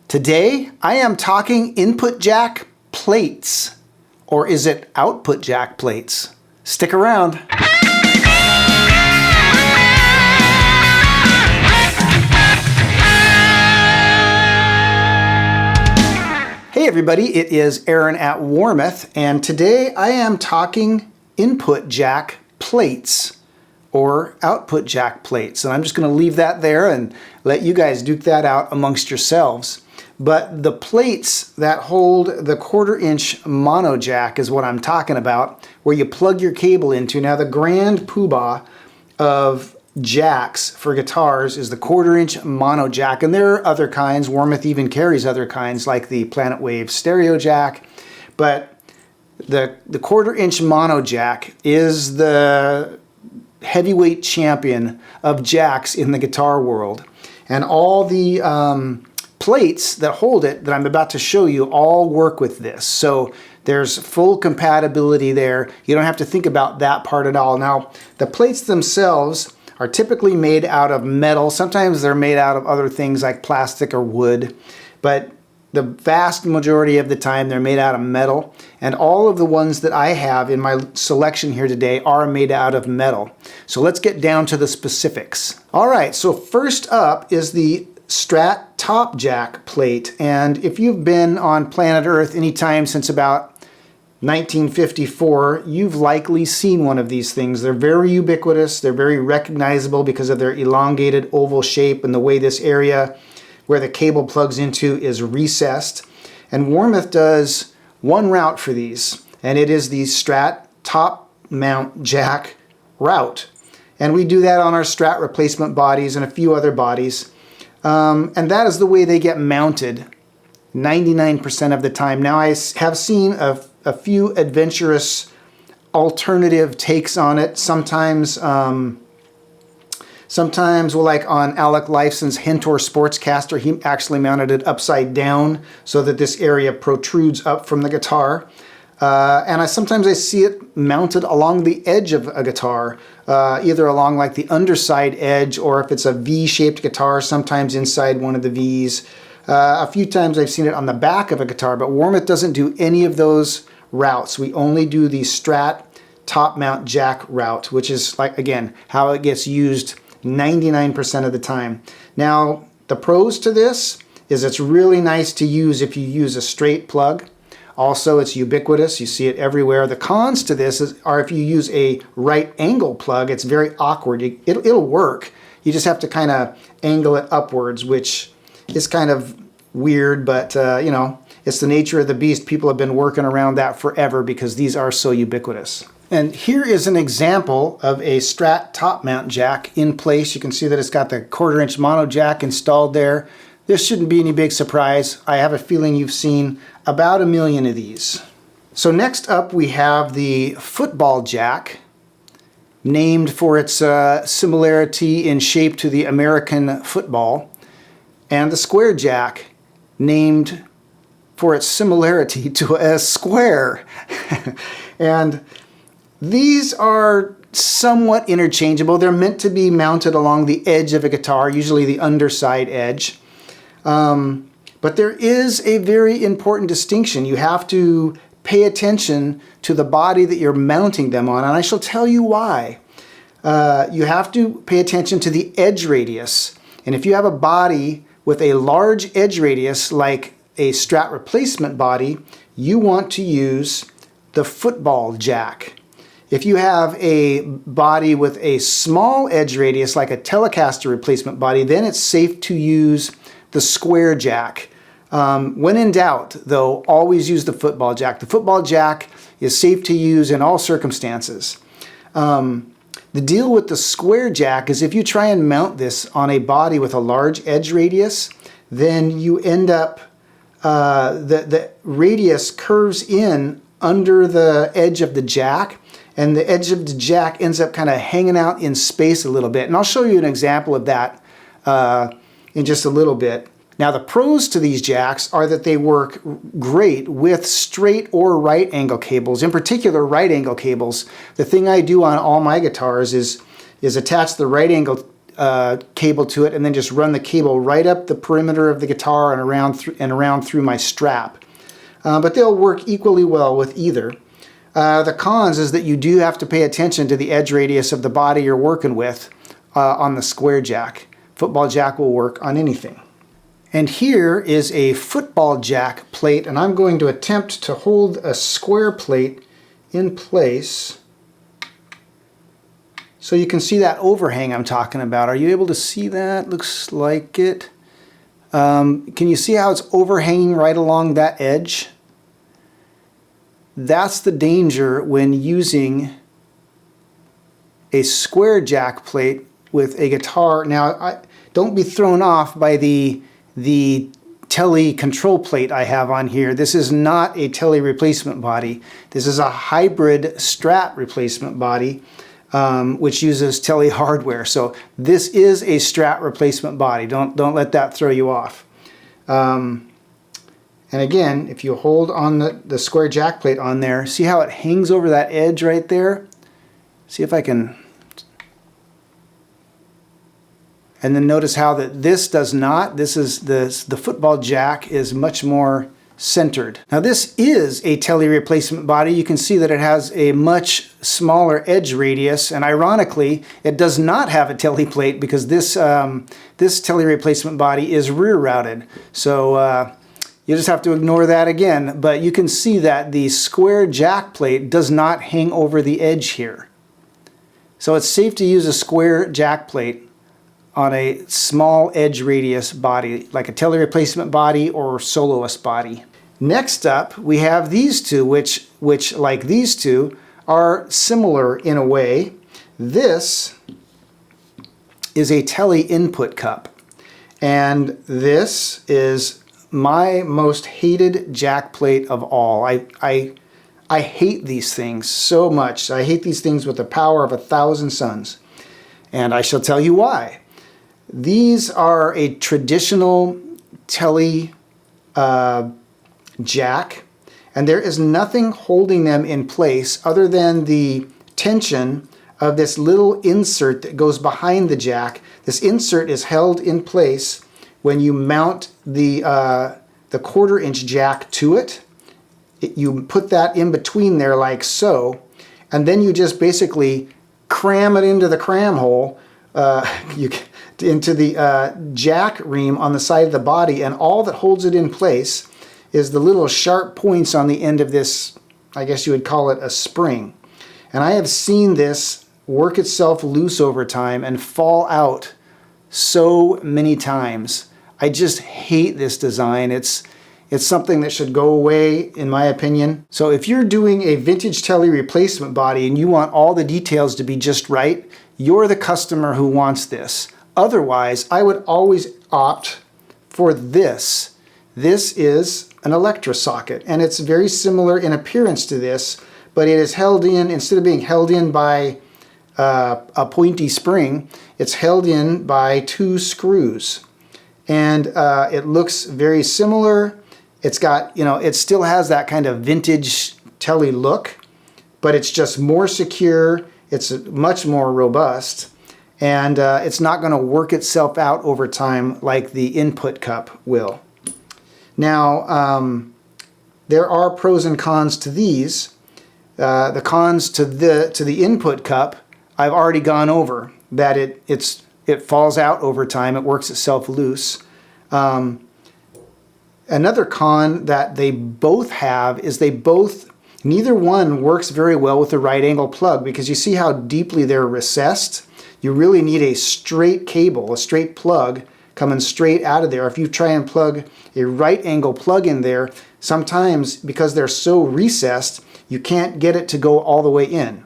Today, I am talking input jack plates. Or is it output jack plates? Stick around. Hey everybody, it is Aaron at Warmoth, and today I am talking input jack plates or output jack plates. And I'm just going to leave that there and let you guys duke that out amongst yourselves. But the plates that hold the 1/4-inch mono jack is what I'm talking about, where you plug your cable into. Now the grand poobah of jacks for guitars is the 1/4-inch mono jack, and there are other kinds. Warmoth even carries other kinds like the Planet Wave stereo jack, but the 1/4-inch mono jack is the heavyweight champion of jacks in the guitar world. And all the plates that hold it that I'm about to show you all work with this. So there's full compatibility there. You don't have to think about that part at all. Now, the plates themselves are typically made out of metal. Sometimes they're made out of other things like plastic or wood, but the vast majority of the time they're made out of metal. And all of the ones that I have in my selection here today are made out of metal. So let's get down to the specifics. All right, so first up is the Strat top jack plate. And if you've been on planet Earth anytime since about 1954, you've likely seen one of these things. They're very ubiquitous. They're very recognizable because of their elongated oval shape and the way this area where the cable plugs into is recessed. And Warmoth does one route for these, and it is the Strat top mount jack route. And we do that on our Strat replacement bodies and a few other bodies. And that is the way they get mounted 99% of the time. Now I have seen a few adventurous alternative takes on it. Sometimes well, like on Alec Lifeson's Hentor Sportscaster, he actually mounted it upside down so that this area protrudes up from the guitar. And sometimes I see it mounted along the edge of a guitar, either along like the underside edge, or if it's a V-shaped guitar, sometimes inside one of the V's. A few times I've seen it on the back of a guitar, but Warmoth doesn't do any of those routes. We only do the Strat top mount jack route, which is, like, again, how it gets used 99% of the time. Now, the pros to this is it's really nice to use if you use a straight plug. Also, it's ubiquitous. You see it everywhere. The cons to this are if you use a right angle plug, it's very awkward. It'll work. You just have to kind of angle it upwards, which is kind of weird, but you know, it's the nature of the beast. People have been working around that forever because these are so ubiquitous. And here is an example of a Strat top mount jack in place. You can see that it's got the 1/4-inch mono jack installed there. This shouldn't be any big surprise. I have a feeling you've seen about 1 million of these. So next up we have the football jack, named for its similarity in shape to the American football, and the square jack, named for its similarity to a square. And these are somewhat interchangeable. They're meant to be mounted along the edge of a guitar, usually the underside edge. But there is a very important distinction. You have to pay attention to the body that you're mounting them on, and I shall tell you why. You have to pay attention to the edge radius. And if you have a body with a large edge radius, like a Strat replacement body, you want to use the football jack. If you have a body with a small edge radius, like a Telecaster replacement body, then it's safe to use the square jack. When in doubt, though, always use the football jack. The football jack is safe to use in all circumstances. The deal with the square jack is if you try and mount this on a body with a large edge radius, then you end up, the radius curves in under the edge of the jack, and the edge of the jack ends up kind of hanging out in space a little bit. And I'll show you an example of that in just a little bit. Now, the pros to these jacks are that they work great with straight or right angle cables, in particular right angle cables. The thing I do on all my guitars is attach the right angle cable to it and then just run the cable right up the perimeter of the guitar and around through my strap. But they'll work equally well with either. The cons is that you do have to pay attention to the edge radius of the body you're working with on the square jack. Football jack will work on anything. And here is a football jack plate, and I'm going to attempt to hold a square plate in place so you can see that overhang I'm talking about. Are you able to see that? Looks like it. Can you see how it's overhanging right along that edge? That's the danger when using a square jack plate with a guitar. Now, don't be thrown off by the Tele control plate I have on here. This is not a Tele replacement body. This is a hybrid Strat replacement body, which uses Tele hardware. So this is a Strat replacement body. Don't let that throw you off. And again, if you hold on the square jack plate on there, see how it hangs over that edge right there? See if I can... And then notice how that this does not. This is the football jack is much more centered. Now this is a Tele replacement body. You can see that it has a much smaller edge radius, and ironically, it does not have a Tele plate because this Tele replacement body is rear routed. So you just have to ignore that again. But you can see that the square jack plate does not hang over the edge here. So it's safe to use a square jack plate on a small edge radius body, like a Tele replacement body or soloist body. Next up, we have these two, which like these two, are similar in a way. This is a Tele input cup, and this is my most hated jack plate of all. I hate these things so much. I hate these things with the power of 1,000 suns, and I shall tell you why. These are a traditional Tele jack, and there is nothing holding them in place other than the tension of this little insert that goes behind the jack. This insert is held in place when you mount the 1/4-inch jack to it. You put that in between there like so, and then you just basically cram it into the cram hole. Into the jack ream on the side of the body, and all that holds it in place is the little sharp points on the end of this, I guess you would call it a spring. And I have seen this work itself loose over time and fall out so many times. I just hate this design. It's something that should go away, in my opinion. So if you're doing a vintage Tele replacement body and you want all the details to be just right, you're the customer who wants this. Otherwise, I would always opt for this. This is an Electra socket, and it's very similar in appearance to this, but it is held in, instead of being held in by a pointy spring, it's held in by 2 screws. And it looks very similar. It's got, it still has that kind of vintage Tele look, but it's just more secure. It's much more robust. And it's not going to work itself out over time like the input cup will. Now, there are pros and cons to these. The cons to the input cup, I've already gone over. That it falls out over time. It works itself loose. Another con that they both have is neither one works very well with the right angle plug, because you see how deeply they're recessed. You really need a straight cable, a straight plug coming straight out of there. If you try and plug a right angle plug in there, sometimes because they're so recessed, you can't get it to go all the way in.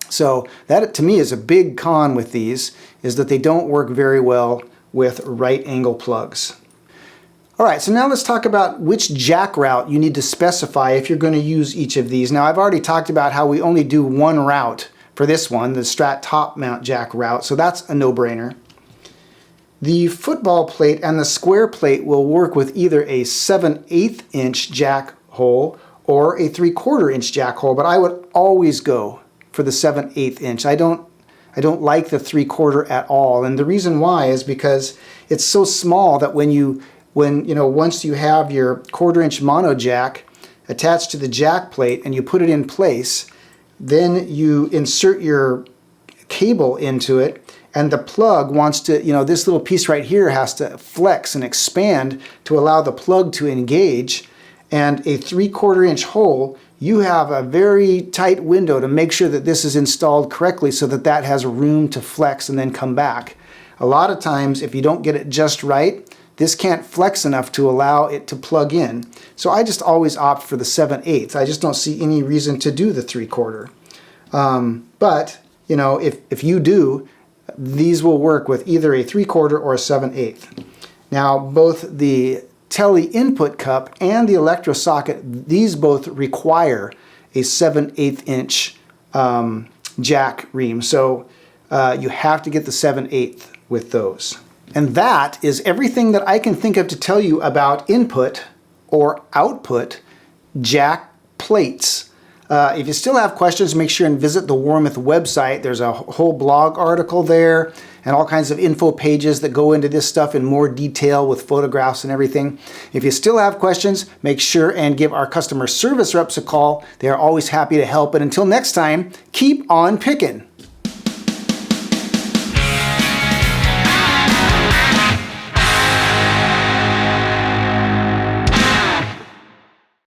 So that, to me, is a big con with these, is that they don't work very well with right angle plugs. All right, so now let's talk about which jack route you need to specify if you're going to use each of these. Now, I've already talked about how we only do one route for this one, the Strat top mount jack route, so that's a no-brainer. The football plate and the square plate will work with either a 7/8 inch jack hole or a 3/4 inch jack hole, but I would always go for the 7/8 inch. I don't I don't like the 3/4 at all. And the reason why is because it's so small that once you have your 1/4 inch mono jack attached to the jack plate and you put it in place, then you insert your cable into it, and the plug wants to, this little piece right here has to flex and expand to allow the plug to engage. And a 3/4 inch hole, you have a very tight window to make sure that this is installed correctly so that that has room to flex and then come back. A lot of times, if you don't get it just right, this can't flex enough to allow it to plug in. So I just always opt for the 7/8. I just don't see any reason to do the 3/4. But, if you do, these will work with either a 3/4 or a 7/8. Now, both the Tele input cup and the electro socket, these both require a 7/8 inch jack ream. So you have to get the 7/8 with those. And that is everything that I can think of to tell you about input or output jack plates. If you still have questions, make sure and visit the Warmoth website. There's a whole blog article there and all kinds of info pages that go into this stuff in more detail with photographs and everything. If you still have questions, make sure and give our customer service reps a call. They are always happy to help. And until next time, keep on picking.